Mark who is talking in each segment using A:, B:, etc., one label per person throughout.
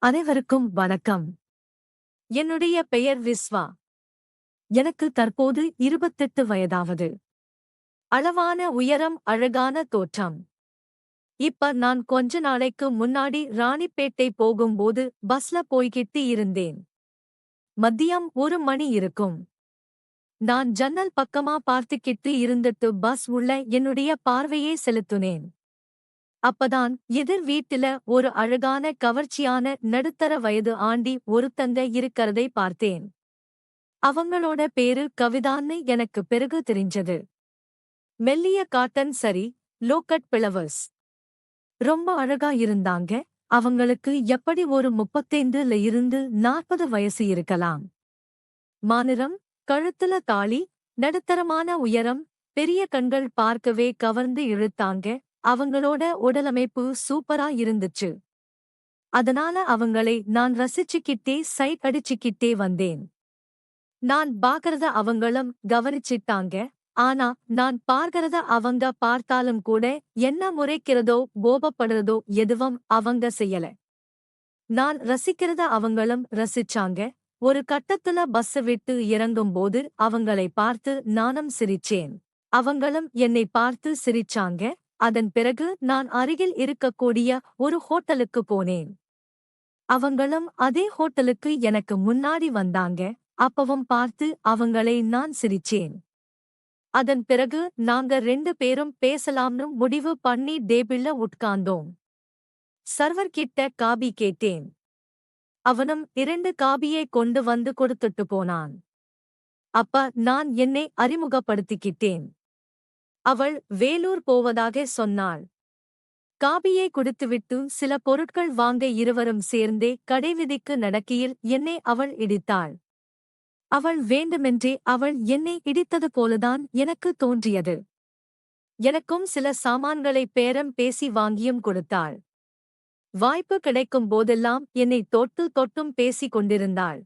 A: அனைவருக்கும் வணக்கம். என்னுடைய பெயர் விஸ்வா. எனக்கு தற்போது 28 வயதாவது. அளவான உயரம், அழகான தோற்றம். இப்ப நான் கொஞ்ச நாளைக்கு முன்னாடி ராணிப்பேட்டை போகும்போது பஸ்ல போய்கிட்டு இருந்தேன். மதியம் 1 மணி இருக்கும். நான் ஜன்னல் பக்கமா பார்த்துக்கிட்டு இருந்துட்டு பஸ் உள்ள என்னுடைய பார்வையே செலுத்துனேன். அப்பதான் எதிர் வீட்டுல ஒரு அழகான கவர்ச்சியான நடுத்தர வயது ஆண்டி ஒருத்தங்க இருக்கறதை பார்த்தேன். அவங்களோட பேரு கவிதான்னு எனக்கு பிறகு தெரிஞ்சது. மெல்லிய காட்டன் சரி, லோக்கட் பிளவர்ஸ். ரொம்ப அழகா இருந்தாங்க. அவங்களுக்கு எப்படி ஒரு 35ல இருந்து 40 வயசு இருக்கலாம். மாநிறம், கழுத்துல தாலி, நடுத்தரமான உயரம், பெரிய கண்கள் பார்க்கவே கவர்ந்து இழுத்தாங்க. அவங்களோட உடலமைப்பு சூப்பரா இருந்துச்சு. அதனால அவங்களை நான் ரசிச்சுக்கிட்டே சைட் அடிச்சுக்கிட்டே வந்தேன். நான் பார்க்கறத அவங்களும் கவனிச்சிட்டாங்க. ஆனா நான் பார்க்கறத அவங்க பார்த்தாலும் கூட என்ன முறைக்கிறதோ கோபப்படுறதோ எதுவும் அவங்க செய்யல. நான் ரசிக்கிறத அவங்களும் ரசிச்சாங்க. ஒரு கட்டத்துல பஸ்ஸ விட்டு இறங்கும்போது அவங்களை பார்த்து நானும் சிரிச்சேன். அவங்களும் என்னை பார்த்து சிரிச்சாங்க. அதன் பிறகு நான் அருகில் இருக்கக்கூடிய ஒரு ஹோட்டலுக்கு போனேன். அவங்களும் அதே ஹோட்டலுக்கு எனக்கு முன்னாடி வந்தாங்க. அப்பவும் பார்த்து அவங்களை நான் சிரிச்சேன். அதன் பிறகு நாங்க 2 பேரும் பேசலாம்னு முடிவு பண்ணி டேபிள்ல உட்கார்ந்தோம். சர்வர் கிட்ட காபி கேட்டேன். அவனும் 2 காபியை கொண்டு வந்து கொடுத்துட்டு போனான். அப்ப நான் என்னை அறிமுகப்படுத்திக்கிட்டேன். அவள் வேலூர் போவதாக சொன்னாள். காபியை குடித்துவிட்டு சில பொருட்கள் வாங்க இருவரும் சேர்ந்தே கடைவீதிக்கு நடக்கையில் என்னை அவள் இடித்தாள். அவள் வேண்டுமென்றே அவள் என்னை இடித்தது போலதான் எனக்கு தோன்றியது. எனக்கும் சில சாமான்களை பேரம் பேசி வாங்கியும் கொடுத்தாள். வாய்ப்பு கிடைக்கும் போதெல்லாம் என்னை தொட்டும் பேசிக் கொண்டிருந்தாள்.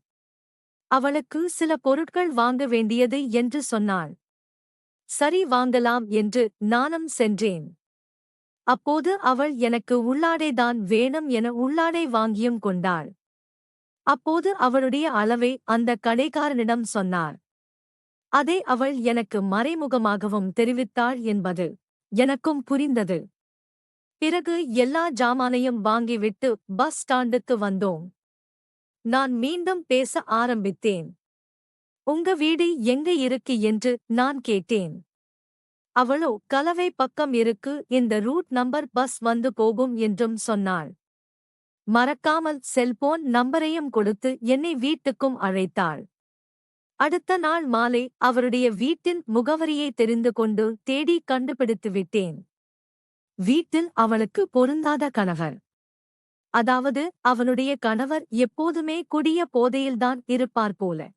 A: அவளுக்கு சில பொருட்கள் வாங்க வேண்டியது என்று சொன்னாள். சரி, வாங்கலாம் என்று நானும் சென்றேன். அப்போது அவள் எனக்கு உள்ளாடைதான் வேணும் என உள்ளாடை வாங்கியும் கொண்டாள். அப்போது அவளுடைய அளவை அந்த கடைக்காரனிடம் சொன்னார். அதை அவள் எனக்கு மறைமுகமாகவும் தெரிவித்தாள் என்பது எனக்கும் புரிந்தது. பிறகு எல்லா ஜாமானையும் வாங்கிவிட்டு பஸ் ஸ்டாண்டுக்கு வந்தோம். நான் மீண்டும் பேச ஆரம்பித்தேன். உங்க வீடு எங்க இருக்கு என்று நான் கேட்டேன். அவளோ கலவை பக்கம் இருக்கு, இந்த ரூட் நம்பர் பஸ் வந்து போகும் என்றும் சொன்னாள். மறக்காமல் செல்போன் நம்பரையும் கொடுத்து என்னை வீட்டுக்கும் அழைத்தாள். அடுத்த நாள் மாலை அவருடைய வீட்டின் முகவரியை தெரிந்து கொண்டு தேடி கண்டுபிடித்து விட்டேன். வீட்டில் அவளுக்கு பொருந்தாத கணவர். அதாவது அவனுடைய கணவர் எப்போதுமே குடிய போதையில்தான் இருப்பார் போல.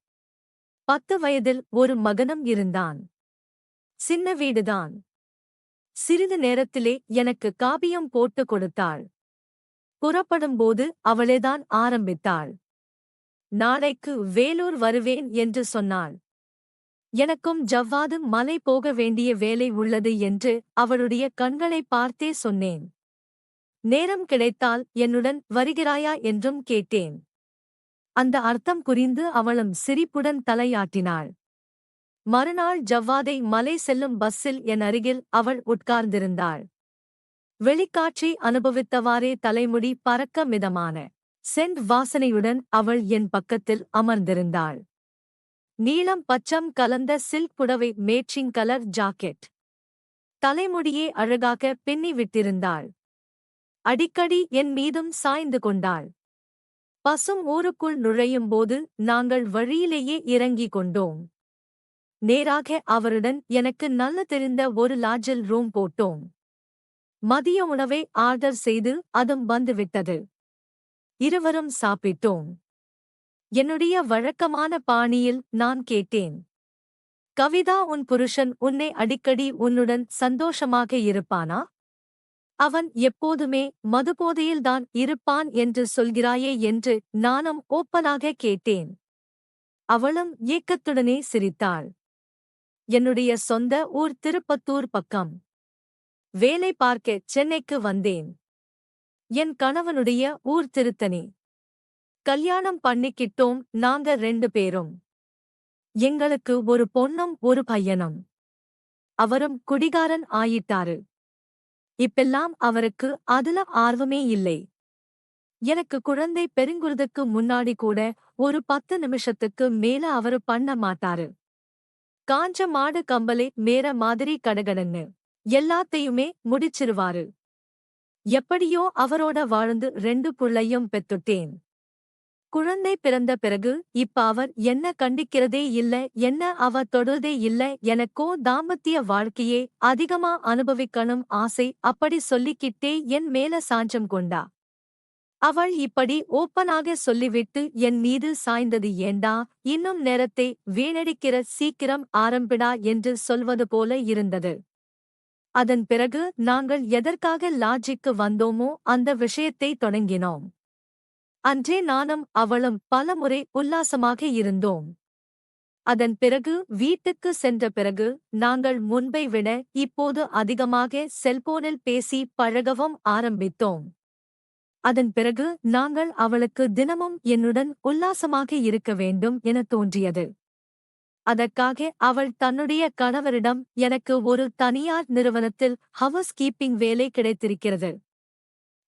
A: 10 வயதில் ஒரு மகனும் இருந்தான். சின்ன வீடுதான். சிறிது நேரத்திலே எனக்கு காபியம் போட்டு கொடுத்தாள். புறப்படும்போது அவளேதான் ஆரம்பித்தாள். நாளைக்கு வேலூர் வருவேன் என்று சொன்னாள். எனக்கும் ஜவ்வாது மலை போக வேண்டிய வேலை உள்ளது என்று அவளுடைய கண்களை பார்த்தே சொன்னேன். நேரம் கிடைத்தால் என்னுடன் வருகிறாயா என்றும் கேட்டேன். அந்த அர்த்தம் புரிந்து அவளும் சிரிப்புடன் தலையாட்டினாள். மறுநாள் ஜவ்வாதை மலை செல்லும் பஸ்ஸில் என் அருகில் அவள் உட்கார்ந்திருந்தாள். வெளிக்காட்சி அனுபவித்தவாறே தலைமுடி பறக்க மிதமான சென்ட் வாசனையுடன் அவள் என் பக்கத்தில் அமர்ந்திருந்தாள். நீலம் பச்சம் கலந்த சில்க் புடவை, மேட்சிங் கலர் ஜாக்கெட். தலைமுடியே அழகாக பின்னி விட்டிருந்தாள். அடிக்கடி என் மீதும் சாய்ந்து கொண்டாள். பசும் ஊருக்குள் நுழையும்போது நாங்கள் வழியிலேயே இறங்கிக் கொண்டோம். நேராக அவருடன் எனக்கு நல்ல தெரிந்த ஒரு லாட்ஜில் ரூம் போட்டோம். மதிய உணவை ஆர்டர் செய்து அதும் வந்துவிட்டது. இருவரும் சாப்பிட்டோம். என்னுடைய வழக்கமான பாணியில் நான் கேட்டேன். கவிதா, உன் புருஷன் உன்னை அடிக்கடி உன்னுடன் சந்தோஷமாக இருப்பானா? அவன் எப்போதுமே மதுபோதையில்தான் இருப்பான் என்று சொல்கிறாயே என்று நானும் ஓப்பனாக கேட்டேன். அவளும் ஏக்கத்துடனே சிரித்தாள். என்னுடைய சொந்த ஊர் திருப்பத்தூர் பக்கம். வேலை பார்க்க சென்னைக்கு வந்தேன். என் கணவனுடைய ஊர் திருத்தணி. கல்யாணம் பண்ணிக்கிட்டோம் நாங்க 2 பேரும். எங்களுக்கு ஒரு பொண்ணும் ஒரு பையனும். அவரும் குடிகாரன் ஆயிட்டாரு. இப்பெல்லாம் அவருக்கு அதுல ஆர்வமே இல்லை. எனக்கு குழந்தை பெறுங்குறதுக்கு முன்னாடி கூட ஒரு 10 நிமிஷத்துக்கு மேல அவரு பண்ண மாட்டாரு. காஞ்ச மாடு கம்பளி மேற மாதிரி கடகடன்னு எல்லாத்தையுமே முடிச்சிருவாரு. எப்படியோ அவரோட வாழ்ந்து 2 புள்ளையும் பெத்துட்டேன். குழந்தை பிறந்த பிறகு இப்ப அவர் என்ன கண்டிக்கிறதே இல்ல, என்ன அவ தொடுறதே இல்ல. எனக்கோ தாம்பத்திய வாழ்க்கையே அதிகமா அனுபவிக்கணும் ஆசை. அப்படி சொல்லிக்கிட்டே என் மேல சாஞ்சம் கொண்டா. அவள் இப்படி ஓப்பனாக சொல்லிவிட்டு என் மீது சாய்ந்தது ஏண்டா, இன்னும் நேரத்தை வீணடிக்கிற, சீக்கிரம் ஆரம்பிடா என்று சொல்வது போல இருந்தது. அதன் பிறகு நாங்கள் எதற்காக லாட்ஜுக்கு வந்தோமோ அந்த விஷயத்தை தொடங்கினோம். அன்றே நானும் அவளும் பலமுறை உல்லாசமாக இருந்தோம். அதன் பிறகு வீட்டுக்கு சென்ற பிறகு நாங்கள் முன்பை விட இப்போது அதிகமாக செல்போனில் பேசி பழகவும் ஆரம்பித்தோம். அதன் பிறகு நாங்கள் அவளுக்கு தினமும் என்னுடன் உல்லாசமாக இருக்க வேண்டும் என தோன்றியது. அதற்காக அவள் தன்னுடைய கணவரிடம் எனக்கு ஒரு தனியார் நிறுவனத்தில் ஹவுஸ் கீப்பிங் வேலை கிடைத்திருக்கிறது.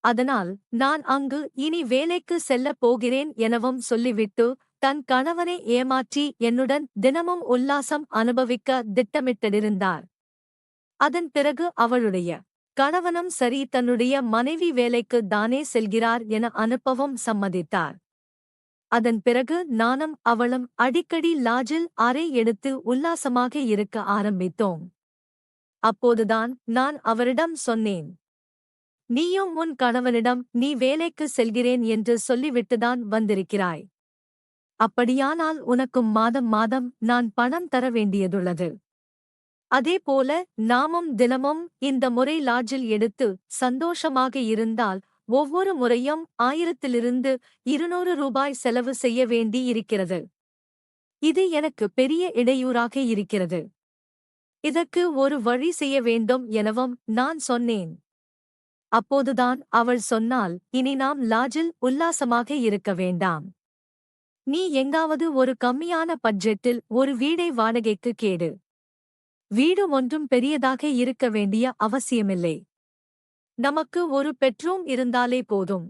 A: அதனால் நான் அங்கு இனி வேலைக்கு செல்லப் போகிறேன் எனவும் சொல்லிவிட்டு தன் கணவனை ஏமாற்றி என்னுடன் தினமும் உல்லாசம் அனுபவிக்க திட்டமிட்டிருந்தார். அதன் பிறகு அவளுடைய கணவனும் சரி, தன்னுடைய மனைவி வேலைக்கு தானே செல்கிறார் என அனுப்பவும் சம்மதித்தார். அதன் பிறகு நானும் அவளும் அடிக்கடி லாட்ஜில் அறை எடுத்து உல்லாசமாக இருக்க ஆரம்பித்தோம். அப்போதுதான் நான் அவரிடம் சொன்னேன், நீயும் உன் கணவனிடம் நீ வேலைக்கு செல்கிறேன் என்று சொல்லிவிட்டுதான் வந்திருக்கிறாய். அப்படியானால் உனக்கும் மாதம் மாதம் நான் பணம் தர வேண்டியதுள்ளது. அதேபோல நாமும் தினமும் இந்த முறை லாட்ஜில் எடுத்து சந்தோஷமாக இருந்தால் ஒவ்வொரு முறையும் 1000 ரூபாய் செலவு செய்ய வேண்டி இருக்கிறது. இது எனக்கு பெரிய இடையூறாக இருக்கிறது. இதற்கு ஒரு வழி செய்ய வேண்டும் எனவும் நான் சொன்னேன். அப்போதுதான் அவள் சொன்னாள், இனி நாம் லாட்ஜில் உல்லாசமாக இருக்க வேண்டாம். நீ எங்காவது ஒரு கம்மியான பட்ஜெட்டில் ஒரு வீடை வாடகைக்கு கேடு. வீடு ஒன்றும் பெரியதாக இருக்க வேண்டிய அவசியமில்லை. நமக்கு ஒரு பெட்ரூம் இருந்தாலே போதும்.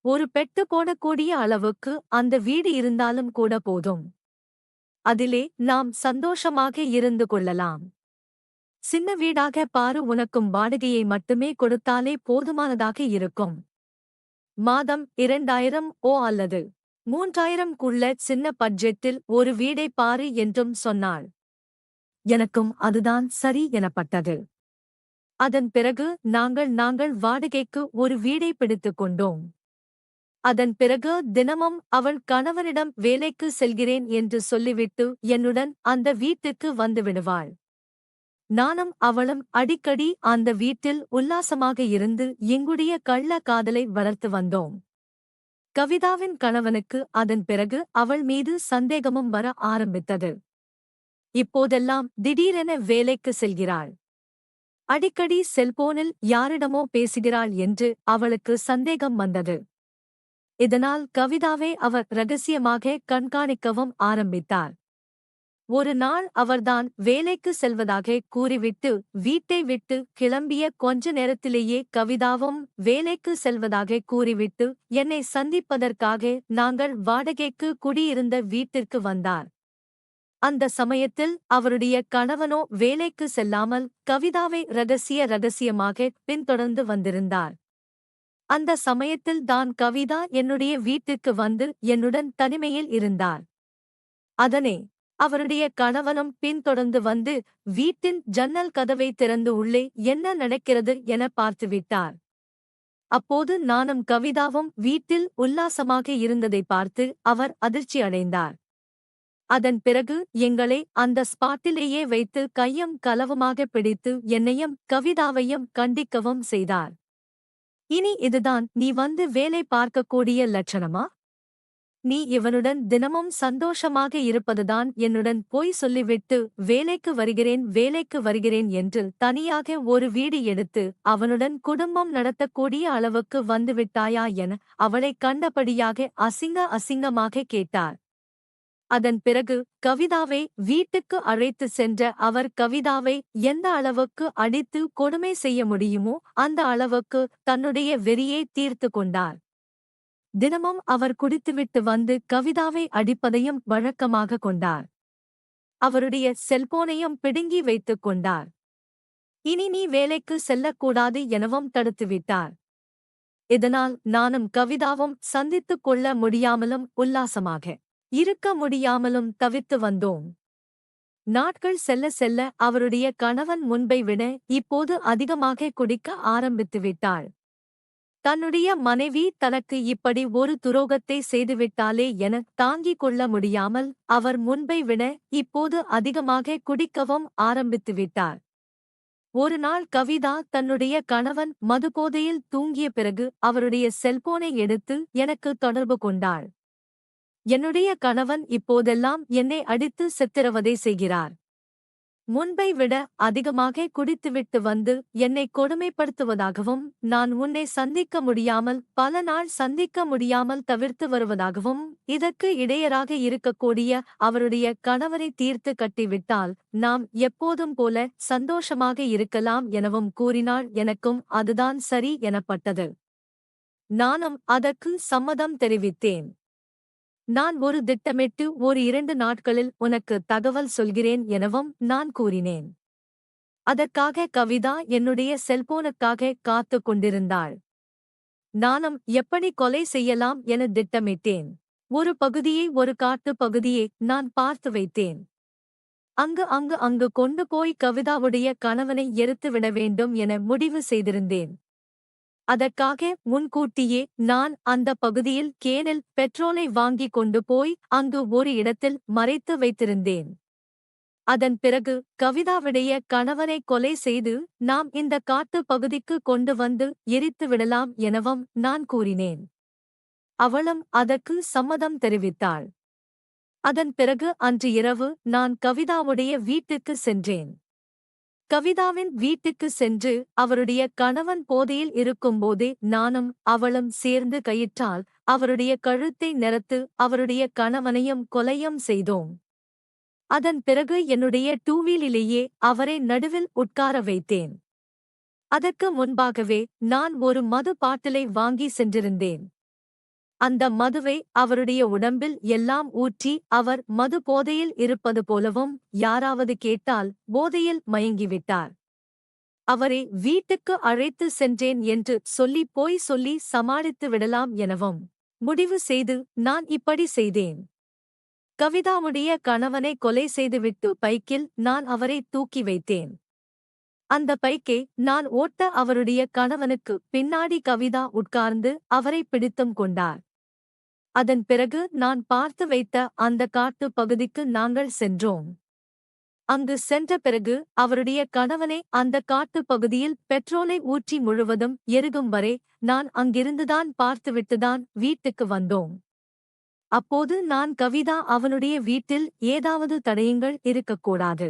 A: ஒரு பெட்டு போடக்கூடிய அளவுக்கு அந்த வீடு இருந்தாலும் கூட போதும். அதிலே நாம் சந்தோஷமாக இருந்து கொள்ளலாம். சின்ன வீடாக பாரு, உனக்கும் வாடகையை மட்டுமே கொடுத்தாலே போதுமானதாக இருக்கும். மாதம் 2000 அல்லது 3000க்குள்ள சின்ன பட்ஜெட்டில் ஒரு வீடை பாரு என்றும் சொன்னாள். எனக்கும் அதுதான் சரி எனப்பட்டது. அதன் பிறகு நாங்கள் வாடகைக்கு ஒரு வீடை பிடித்துக் கொண்டோம். அதன் பிறகு தினமும் அவள் கணவனிடம் வேலைக்கு செல்கிறேன் என்று சொல்லிவிட்டு என்னுடன் அந்த வீட்டுக்கு வந்துவிடுவாள். நானும் அவளும் அடிக்கடி அந்த வீட்டில் உல்லாசமாக இருந்து எங்குடைய கள்ள காதலை வளர்த்து வந்தோம். கவிதாவின் கணவனுக்கு அதன் பிறகு அவள் மீது சந்தேகமும் வர ஆரம்பித்தது. இப்போதெல்லாம் திடீரென வேலைக்கு செல்கிறாள். அடிக்கடி செல்போனில் யாரிடமோ பேசுகிறாள் என்று அவளுக்கு சந்தேகம் வந்தது. இதனால் கவிதாவை அவர் ரகசியமாக கண்காணிக்கவும் ஆரம்பித்தார். ஒரு நாள் அவர்தான் வேலைக்கு செல்வதாக கூறிவிட்டு வீட்டை விட்டு கிளம்பிய கொஞ்ச நேரத்திலேயே கவிதாவும் வேலைக்கு செல்வதாக கூறிவிட்டு என்னை சந்திப்பதற்காக நாங்கள் வாடகைக்கு குடியிருந்த வீட்டிற்கு வந்தார். அந்த சமயத்தில் அவருடைய கணவனோ வேலைக்கு செல்லாமல் கவிதாவை ரகசியமாக பின்தொடர்ந்து வந்திருந்தார். அந்த சமயத்தில் தான் கவிதா என்னுடைய வீட்டுக்கு வந்து என்னுடன் தனிமையில் இருந்தார். அதனே அவருடைய கணவனும் பின்தொடர்ந்து வந்து வீட்டின் ஜன்னல் கதவை திறந்து உள்ளே என்ன நடக்கிறது என பார்த்துவிட்டார். அப்போது நானும் கவிதாவும் வீட்டில் உல்லாசமாக இருந்ததை பார்த்து அவர் அதிர்ச்சி அடைந்தார். அதன் பிறகு எங்களை அந்த ஸ்பாட்டிலேயே வைத்து கையும் களவுமாக பிடித்து என்னையும் கவிதாவையும் கண்டிக்கவும் செய்தார். இனி இதுதான் நீ வந்து வேலை பார்க்கக்கூடிய லட்சணமா? நீ இவனுடன் தினமும் சந்தோஷமாக இருப்பதுதான் என்னுடன் போய் சொல்லிவிட்டு வேலைக்கு வருகிறேன் என்று தனியாக ஒரு வீடு எடுத்து அவனுடன் குடும்பம் நடத்தக்கூடிய அளவுக்கு வந்துவிட்டாயா என அவளைக் கண்டபடியாக அசிங்கமாக கேட்டார். அதன் பிறகு கவிதாவை வீட்டுக்கு அழைத்து சென்ற அவர் கவிதாவை எந்த அளவுக்கு அடித்து கொடுமை செய்ய முடியுமோ அந்த அளவுக்கு தன்னுடைய வெறியை தீர்த்து கொண்டார். தினமும் அவர் குடித்துவிட்டு வந்து கவிதாவை அடிப்பதையும் வழக்கமாக கொண்டார். அவருடைய செல்போனையும் பிடுங்கி வைத்துக் கொண்டார். இனி நீ வேலைக்கு செல்லக்கூடாது எனவும் தடுத்துவிட்டார். இதனால் நானும் கவிதாவும் சந்தித்துக் கொள்ள முடியாமலும் உல்லாசமாக இருக்க முடியாமலும் தவித்து வந்தோம். நாட்கள் செல்ல செல்ல அவருடைய கணவன் முன்பை விட இப்போது அதிகமாக குடிக்க ஆரம்பித்துவிட்டாள். தன்னுடைய மனைவி தனக்கு இப்படி ஒரு துரோகத்தை செய்துவிட்டாளே என தாங்கிக் கொள்ள முடியாமல் அவர் முன்பை விட இப்போது அதிகமாக குடிக்கவும் ஆரம்பித்துவிட்டார். ஒரு நாள் கவிதா தன்னுடைய கணவன் மதுபோதையில் தூங்கிய பிறகு அவருடைய செல்போனை எடுத்து எனக்கு தொடர்பு கொண்டாள். என்னுடைய கணவன் இப்போதெல்லாம் என்னை அடித்து சித்திரவதை செய்கிறார். முன்பை விட அதிகமாக குடித்துவிட்டு வந்து என்னை கொடுமைப்படுத்துவதாகவும் நான் உன்னை சந்திக்க முடியாமல் பல நாள் சந்திக்க முடியாமல் தவிர்த்து வருவதாகவும் இதற்கு இடையராக இருக்கக்கூடிய அவருடைய கணவரை தீர்த்து கட்டிவிட்டால் நாம் எப்போதும் போல சந்தோஷமாக இருக்கலாம் எனவும் கூறினாள். எனக்கும் அதுதான் சரி எனப்பட்டது. நானும் அதற்கு சம்மதம் தெரிவித்தேன். நான் ஒரு திட்டமிட்டு ஒரு 2 நாட்களில் உனக்கு தகவல் சொல்கிறேன் எனவும் நான் கூறினேன். அதற்காக கவிதா என்னுடைய செல்போனுக்காக காத்துக் கொண்டிருந்தாள். நானும் எப்படி கொலை செய்யலாம் என திட்டமிட்டேன். ஒரு பகுதியை ஒரு காட்டு பகுதியை நான் பார்த்து வைத்தேன். அங்கு கொண்டு போய் கவிதாவுடைய கணவனை எரித்துவிட வேண்டும் என முடிவு செய்திருந்தேன். அதற்காக முன்கூட்டியே நான் அந்த பகுதியில் கேனில் பெட்ரோலை வாங்கிக் கொண்டு போய் அங்கு ஒரு இடத்தில் மறைத்து வைத்திருந்தேன். அதன் பிறகு கவிதாவுடைய கணவனை கொலை செய்து நாம் இந்த காட்டு பகுதிக்கு கொண்டு வந்து எரித்து விடலாம் எனவும் நான் கூறினேன். அவளும் அதற்கு சம்மதம் தெரிவித்தாள். அதன் பிறகு அன்று இரவு நான் கவிதாவுடைய வீட்டுக்கு சென்றேன். கவிதாவின் வீட்டுக்கு சென்று அவருடைய கணவன் போதையில் இருக்கும்போதே நானும் அவளும் சேர்ந்து கயிற்றால் அவருடைய கழுத்தை நெரித்து அவருடைய கணவனையும் கொலையும் செய்தோம். அதன் பிறகு என்னுடைய டூவீலிலேயே அவரை நடுவில் உட்கார வைத்தேன். அதற்கு முன்பாகவே நான் ஒரு மது பாட்டிலை வாங்கி சென்றிருந்தேன். அந்த மதுவை அவருடைய உடம்பில் எல்லாம் ஊற்றி அவர் மது போதையில் இருப்பது போலவும் யாராவது கேட்டால் போதையில் மயங்கிவிட்டார். அவரை வீட்டுக்கு அழைத்து சென்றேன் என்று சொல்லி சமாளித்து விடலாம் எனவும் முடிவு செய்து நான் இப்படி செய்தேன். கவிதாவுடைய கணவனை கொலை செய்துவிட்டு பைக்கில் நான் அவரை தூக்கி வைத்தேன். அந்த பைக்கை நான் ஓட்ட அவருடைய கணவனுக்கு பின்னாடி கவிதா உட்கார்ந்து அவரை பிடித்தும் கொண்டார். அதன் பிறகு நான் பார்த்து வைத்த அந்த காட்டு பகுதிக்கு நாங்கள் சென்றோம். அங்கு சென்ற பிறகு அவருடைய கணவனை அந்த காட்டு பகுதியில் பெட்ரோலை ஊற்றி முழுவதும் எரிகும் வரை நான் அங்கிருந்துதான் பார்த்துவிட்டுதான் வீட்டுக்கு வந்தோம். அப்போது நான் கவிதா அவனுடைய வீட்டில் ஏதாவது தடயங்கள் இருக்கக்கூடாது.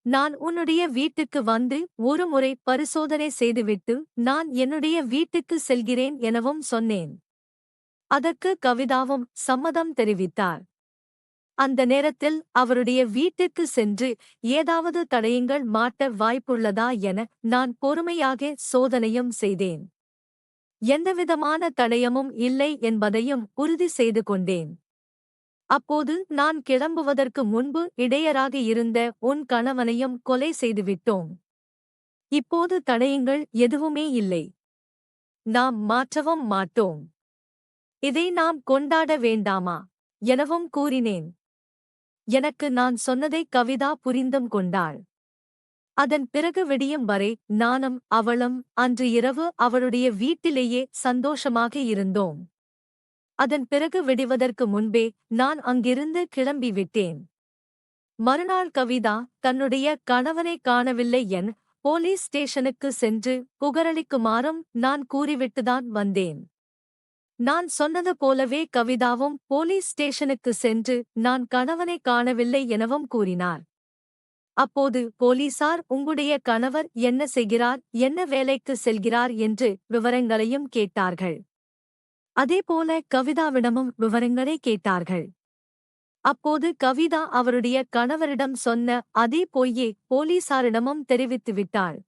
A: நான் உன்னுடைய வீட்டுக்கு வந்து ஒரு முறை பரிசோதனை செய்துவிட்டு நான் என்னுடைய வீட்டுக்கு செல்கிறேன் எனவும் சொன்னேன். அதற்கு கவிதாவும் சம்மதம் தெரிவித்தார். அந்த நேரத்தில் அவருடைய வீட்டுக்கு சென்று ஏதாவது தடயங்கள் மாட்ட வாய்ப்புள்ளதா என நான் பொறுமையாக சோதனையும் செய்தேன். எந்தவிதமான தடயமும் இல்லை என்பதையும் உறுதி செய்து கொண்டேன். அப்போது நான் கிளம்புவதற்கு முன்பு இடையராக இருந்த உன் கணவனையும் கொலை செய்துவிட்டோம். இப்போது தடயங்கள் எதுவுமே இல்லை. நாம் மாற்றவும் மாட்டோம். இதை நாம் கொண்டாட வேண்டாமா எனவும் கூறினேன். எனக்கு நான் சொன்னதை கவிதா புரிந்தும் கொண்டாள். அதன் பிறகு விடியும் வரை நானும் அவளும் அன்று இரவு அவளுடைய வீட்டிலேயே சந்தோஷமாக இருந்தோம். அதன் பிறகு விடுவதற்கு முன்பே நான் அங்கிருந்து கிளம்பிவிட்டேன். மறுநாள் கவிதா தன்னுடைய கணவனை காணவில்லை என் போலீஸ் ஸ்டேஷனுக்கு சென்று புகாரளிக்குமாறும் நான் கூறிவிட்டுதான் வந்தேன். நான் சொன்னது போலவே கவிதாவும் போலீஸ் ஸ்டேஷனுக்கு சென்று நான் கணவனை காணவில்லை எனவும் கூறினார். அப்போது போலீசார் உங்களுடைய கணவர் என்ன செய்கிறார், என்ன வேலைக்கு செல்கிறார் என்று விவரங்களையும் கேட்டார்கள். அதேபோல கவிதாவிடமும் விவரங்களை கேட்டார்கள். அப்போது கவிதா அவருடைய கணவரிடம் சொன்ன அதே பொய்யை போலீசாரிடமும் தெரிவித்துவிட்டாள்.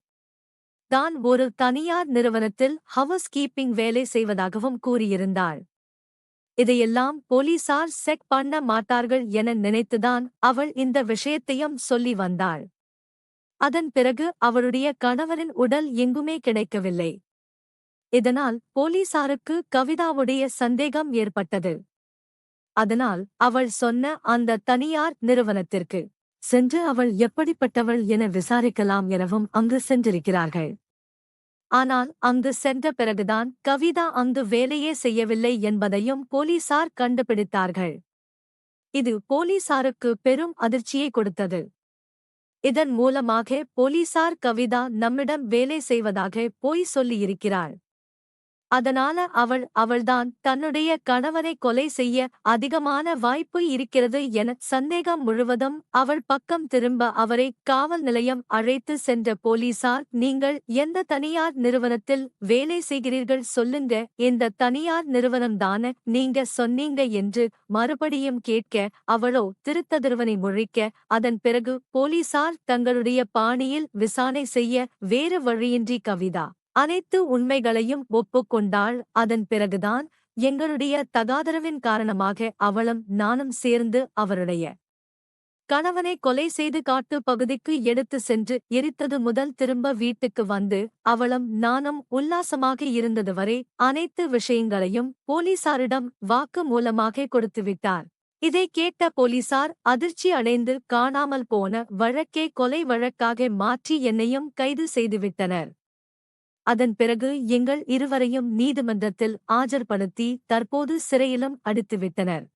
A: தான் ஒரு தனியார் நிறுவனத்தில் ஹவுஸ் கீப்பிங் வேலை செய்வதாகவும் கூறியிருந்தாள். இதையெல்லாம் போலீசார் செக் பண்ண மாட்டார்கள் என நினைத்துதான் அவள் இந்த விஷயத்தையும் சொல்லி வந்தாள். அதன் பிறகு அவளுடைய கணவரின் உடல் எங்குமே கிடைக்கவில்லை. இதனால் போலீசாருக்கு கவிதாவுடைய சந்தேகம் ஏற்பட்டது. அதனால் அவள் சொன்ன அந்த தனியார் நிறுவனத்திற்கு சென்று அவள் எப்படிப்பட்டவள் என விசாரிக்கலாம் எனவும் அங்கு சென்றிருக்கிறார்கள். ஆனால் அங்கு சென்ற பிறகுதான் கவிதா அங்கு வேலையே செய்யவில்லை என்பதையும் போலீசார் கண்டுபிடித்தார்கள். இது போலீசாருக்கு பெரும் அதிர்ச்சியை கொடுத்தது. இதன் மூலமாக போலீசார் கவிதா நம்மிடம் வேலை செய்வதாக பொய் சொல்லியிருக்கிறாள். அதனால அவள்தான் தன்னுடைய கணவனை கொலை செய்ய அதிகமான வாய்ப்பு இருக்கிறது என சந்தேகம் முழுவதும் அவள் பக்கம் திரும்ப அவரை காவல் நிலையம் அழைத்து சென்ற போலீசார், நீங்கள் எந்த தனியார் நிறுவனத்தில் வேலை செய்கிறீர்கள் சொல்லுங்க, இந்த தனியார் நிறுவனம்தான நீங்க சொன்னீங்க என்று மறுபடியும் கேட்க அவளோ திருத்ததிருவனை முழிக்க, அதன் பிறகு போலீசார் தங்களுடைய பாணியில் விசாரணை செய்ய வேறு வழியின்றி கவிதா அனைத்து உண்மைகளையும் ஒப்புக்கொண்டாள். அதன் பிறகுதான் எங்களுடைய தகாதரவின் காரணமாக அவளும் நானும் சேர்ந்து அவருடைய கணவனை கொலை செய்து காட்டு பகுதிக்கு எடுத்து சென்று எரித்தது முதல் திரும்ப வீட்டுக்கு வந்து அவளும் நானும் உல்லாசமாக இருந்தது வரை அனைத்து விஷயங்களையும் போலீசாரிடம் வாக்கு மூலமாக கொடுத்துவிட்டார். இதை கேட்ட போலீசார் அதிர்ச்சி அடைந்து காணாமல் போன வழக்கை கொலை வழக்காக மாற்றி என்னையும் கைது செய்துவிட்டனர். அதன் பிறகு எங்கள் இருவரையும் நீதிமன்றத்தில் ஆஜர்படுத்தி தற்போது சிறையிலும் அடைத்துவிட்டனர்.